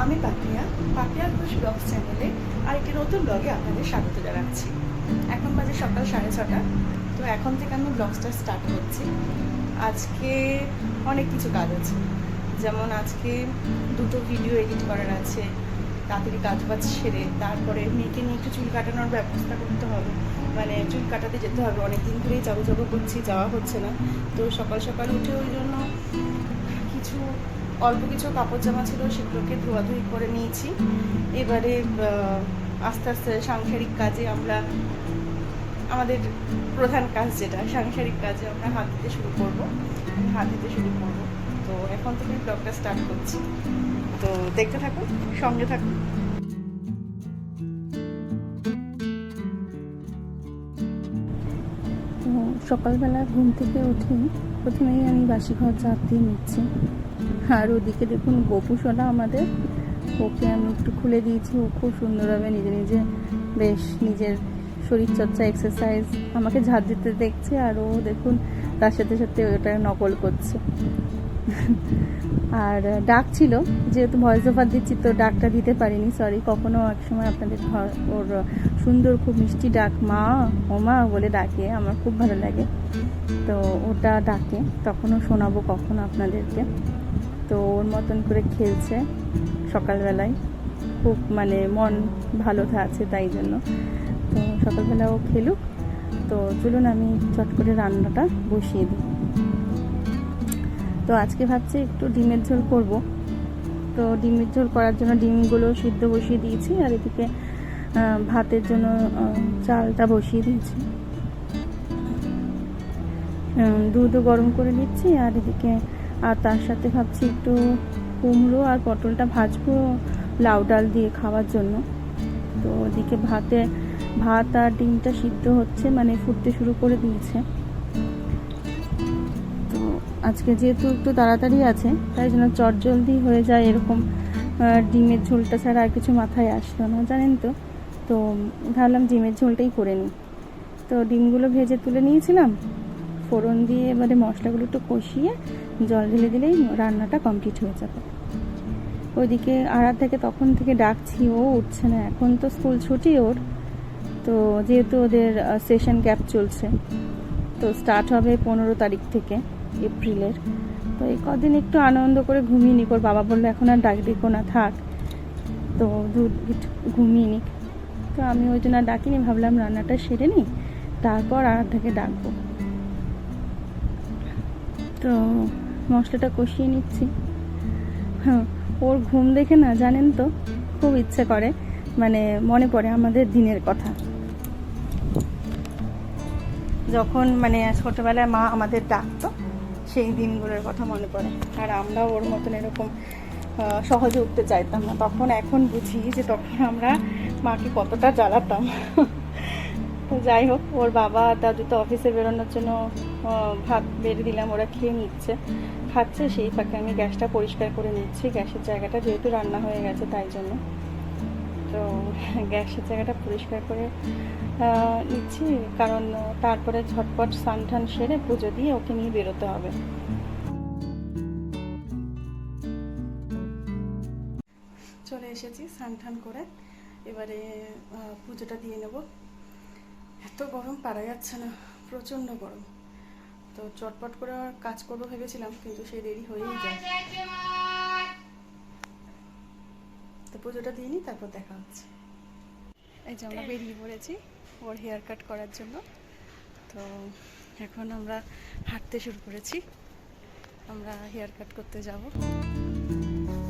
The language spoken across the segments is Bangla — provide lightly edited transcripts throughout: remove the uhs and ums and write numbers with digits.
আমি পাপিয়া ঘোষ ব্লগস চ্যানেলে আরেকটি নতুন ব্লগে আপনাদের স্বাগত জানাচ্ছি। এখন বাজে সকাল 6:30। তো এখন থেকে আমি ব্লগসটা স্টার্ট করছি। আজকে অনেক কিছু কাজ আছে, যেমন আজকে দুটো ভিডিও এডিট করার আছে, তাড়াতাড়ি কাজ বাজ সেরে তারপরে মেয়েকে নিয়ে একটু চুল কাটানোর ব্যবস্থা করতে হবে, মানে চুল কাটাতে যেতে হবে। অনেকদিন ধরেই যাবো করছি, যাওয়া হচ্ছে না। তো সকাল সকাল উঠে ওই জন্য অল্প কিছু কাপড় জামা ছিল, সেগুলোকে ধোয়াধুয়ি করে নিয়েছি। এবারে আস্তে আস্তে সাংসারিক কাজে আমাদের প্রধান কাজ যেটা সাংসারিক কাজে আমরা হাত দিতে শুরু করবো। তো এখন থেকে ব্লগটা স্টার্ট করছি, তো দেখতে থাকুন, সঙ্গে থাকুন। সকালবেলা ঘুম থেকে উঠে প্রথমেই আমি বাসি ঘর ঝাঁট দিয়ে নিচ্ছি। আর ওদিকে দেখুন গপু সোনা আমাদের, ওকে আমি একটু খুলে দিয়েছি। ও খুব সুন্দরভাবে নিজে নিজে বেশ নিজের শরীরচর্চা এক্সারসাইজ আমাকে ঝাঁট দিতে দেখছে, আর ও দেখুন তার সাথে সাথে ওটা নকল করছে। আর ডাক ছিল, যেহেতু ভয়েস ওভার দিচ্ছি তো ডাকটা দিতে পারিনি, সরি। কখনো এক সময় আপনাদের ওর সুন্দর খুব মিষ্টি ডাক মা ও মা বলে ডাকে, আমার খুব ভালো লাগে। তো ওটা ডাকে, তখনও শোনাবো কখনো আপনাদেরকে। তো ওর মতন করে খেলছে সকালবেলায়, খুব মানে মন ভালো আছে তাই জন্য। তো সকালবেলা ও খেলুক। তো চলুন আমি চট করে রান্নাটা বসিয়ে দিই। তো আজকে ভাবছি একটু ডিমের ঝোল করব। তো ডিমের ঝোল করার জন্য ডিমগুলো সিদ্ধ বসিয়ে দিয়েছি, আর এদিকে ভাতের জন্য চালটা বসিয়ে দিয়েছি। দুধও গরম করে নিচ্ছি, আর এদিকে আর তার সাথে ভাবছি একটু কুমড়ো আর পটলটা ভাজবো লাউ ডাল দিয়ে খাওয়ার জন্য। তো ওদিকে ভাত আর ডিমটা সিদ্ধ হচ্ছে, মানে ফুটতে শুরু করে দিয়েছে। তো আজকে যেহেতু একটু তাড়াতাড়ি আছে তাই জন্য চটজলদি হয়ে যায় এরকম। ডিমের ঝোলটা ছাড়া আর কিছু মাথায় আসলো না, জানেন তো। তো ভাবলাম ডিমের ঝোলটাই করে নিই। তো ডিমগুলো ভেজে তুলে নিয়েছিলাম, ফোড়ন দিয়ে এবারে মশলাগুলো একটু কষিয়ে জল ঢেলে দিলেই রান্নাটা কমপ্লিট হয়ে যাবে। ওইদিকে আড়া থেকে তখন থেকে ডাকছি, ও উঠছে না। এখন তো স্কুল ছুটি ওর, তো যেহেতু ওদের সেশন গ্যাপ চলছে, তো স্টার্ট হবে 15 তারিখ থেকে এপ্রিলের। তো এই কদিন একটু আনন্দ করে ঘুমিয়ে নিক। ওর বাবা বললো এখন আর ডাক দিকো না, থাক, তো ঘুমিয়ে নিক। তো আমি ওই জন্য ডাকিনি, ভাবলাম রান্নাটা সেরে নিই, তারপর আড়া থেকে ডাকবো। তো মশলাটা কষিয়ে নিচ্ছি। হ্যাঁ, ওর ঘুম দেখে না জানেন তো খুব ইচ্ছে করে, মানে মনে পড়ে আমাদের দিনের কথা, যখন মানে ছোটবেলায় মা আমাদের ডাকতো, সেই দিনগুলোর কথা মনে পড়ে। আর আমরাও ওর মতন এরকম সহজে উঠতে চাইতাম না তখন। এখন বুঝি যে তখন আমরা মাকে কতটা জ্বালাতাম। তো যাই হোক, ওর বাবা দাদু তো অফিসে বেরোনোর জন্য ভাত বেড়ে দিলাম, ওরা খেয়ে খাচ্ছে। সেই ফাঁকে আমি গ্যাসটা পরিষ্কার করে নিচ্ছি, গ্যাসের জায়গাটা যেহেতু রান্না হয়ে গেছে তাই জন্য। তো গ্যাসের জায়গাটা পরিষ্কার করে নিচ্ছি, কারণ তারপরে ঝটপট স্নান টান সেরে পুজো দিয়ে ওকে নিয়ে বেরোতে হবে। চলে এসেছি স্নান টান করে, এবারে পুজোটা দিয়ে নেব। এত গরম পারা যাচ্ছে না, প্রচণ্ড গরম। তো চটপট করে কাজ করবো ভেবেছিলাম, কিন্তু সেই দেরি হয়েই যায়। তো পুজোটা দিয়ে নিই, তারপর দেখা হচ্ছে। এই যে আমরা বেরিয়ে পড়েছি ওর হেয়ার কাট করার জন্য। তো এখন আমরা হাঁটতে শুরু করেছি, আমরা হেয়ার কাট করতে যাব।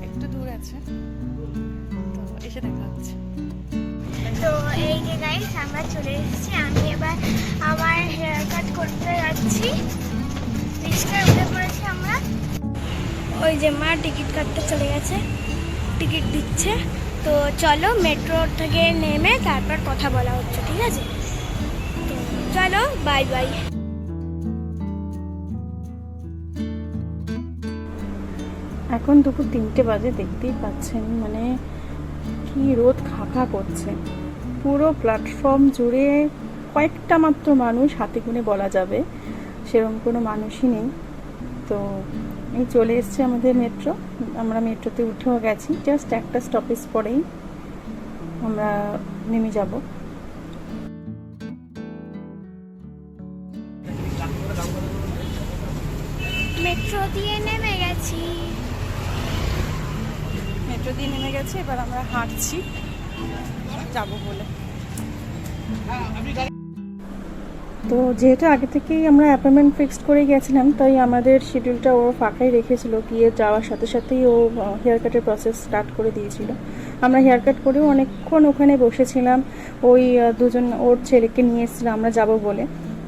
একটু দূর আছে, তো এসে দেখা হচ্ছে। তো এই যে গাইস আমরা চলে এসেছি, আমি এবার আমার হেয়ার কাট করতে যাচ্ছি। রিক্সায় উঠে পড়েছি আমরা। ওই যে মা টিকিট কাটতে চলে গেছে, টিকিট দিচ্ছে। তো চলো মেট্রো থেকে নেমে তারপর কথা বলা হচ্ছে, ঠিক আছে? তো চলো, বাই বাই। এখন দুপুর 3টে বাজে, দেখতেই পাচ্ছেন মানে কি রোদ খাখা করছে। পুরো প্ল্যাটফর্ম জুড়ে কয়েকটা মাত্র মানুষ, হাতে গুনে বলা যাবে, সেরকম কোনো মানুষই নেই। তো এই চলে এসছে আমাদের মেট্রো। আমরা মেট্রোতে উঠেও গেছি, জাস্ট একটা স্টপেজ পরেই আমরা নেমে যাব। মেট্রো দিয়ে নেমে গেছি। মেট্রো দিয়ে নেমে গেছে, এবার আমরা হাঁটছি যাব বলে। তো যেহেতু আগে থেকেই আমরা অ্যাপয়েন্টমেন্ট ফিক্সড করে গেছিলাম, তাই আমাদের শিডিউলটা ও ফাঁকাই রেখেছিল। গিয়ে যাওয়ার সাথে সাথেই ও হেয়ার কাটের প্রসেস স্টার্ট করে দিয়েছিল। আমরা হেয়ার কাট করেও অনেকক্ষণ ওখানে বসেছিলাম। ওই দুজন ওর ছেলেকে নিয়ে এসেছিলাম আমরা যাব বলে।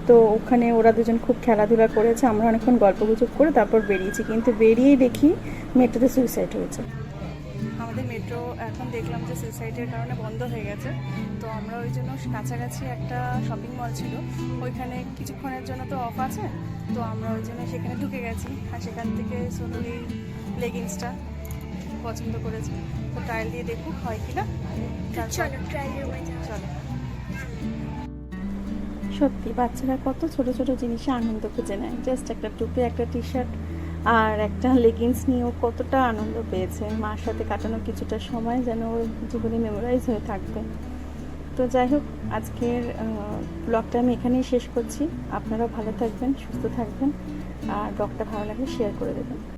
তো ওখানে ওরা দুজন খুব খেলাধুলা করেছে, আমরা অনেকক্ষণ গল্পগুজব করে তারপর বেরিয়েছি। কিন্তু বেরিয়েই দেখি মেট্রোতে সুইসাইড হয়েছে। আমাদের মেট্রো এখন দেখলাম যে সুইসাইডের কারণে বন্ধ হয়ে গেছে। তো আমরা ওই জন্য কাছাকাছি একটা শপিং মল ছিল, ওইখানে কিছুক্ষণের জন্য তো অফ আছে, তো আমরা ওই জন্য সেখানে ঢুকে গেছি। আর সেখান থেকে সোনুর লেগিংসটা পছন্দ করেছি, তো ট্রায়াল দিয়ে দেখুক হয় কিনা। চলো ট্রায়ালের ওয়ে যাও। চলো। সত্যি বাচ্চারা কত ছোট ছোট জিনিসে আনন্দ খুঁজে নেয়। জাস্ট একটা টুপি, একটা টি শার্ট আর একটা লেগিংস নিয়েও কতটা আনন্দ পেয়েছে। মার সাথে কাটানো কিছুটা সময় যেন ওর জীবনে মেমোরাইজ হয়ে থাকবে। তো যাই হোক, আজকের ব্লগটা আমি এখানেই শেষ করছি। আপনারাও ভালো থাকবেন, সুস্থ থাকবেন, আর ব্লগটা ভালো লাগলে শেয়ার করে দেবেন।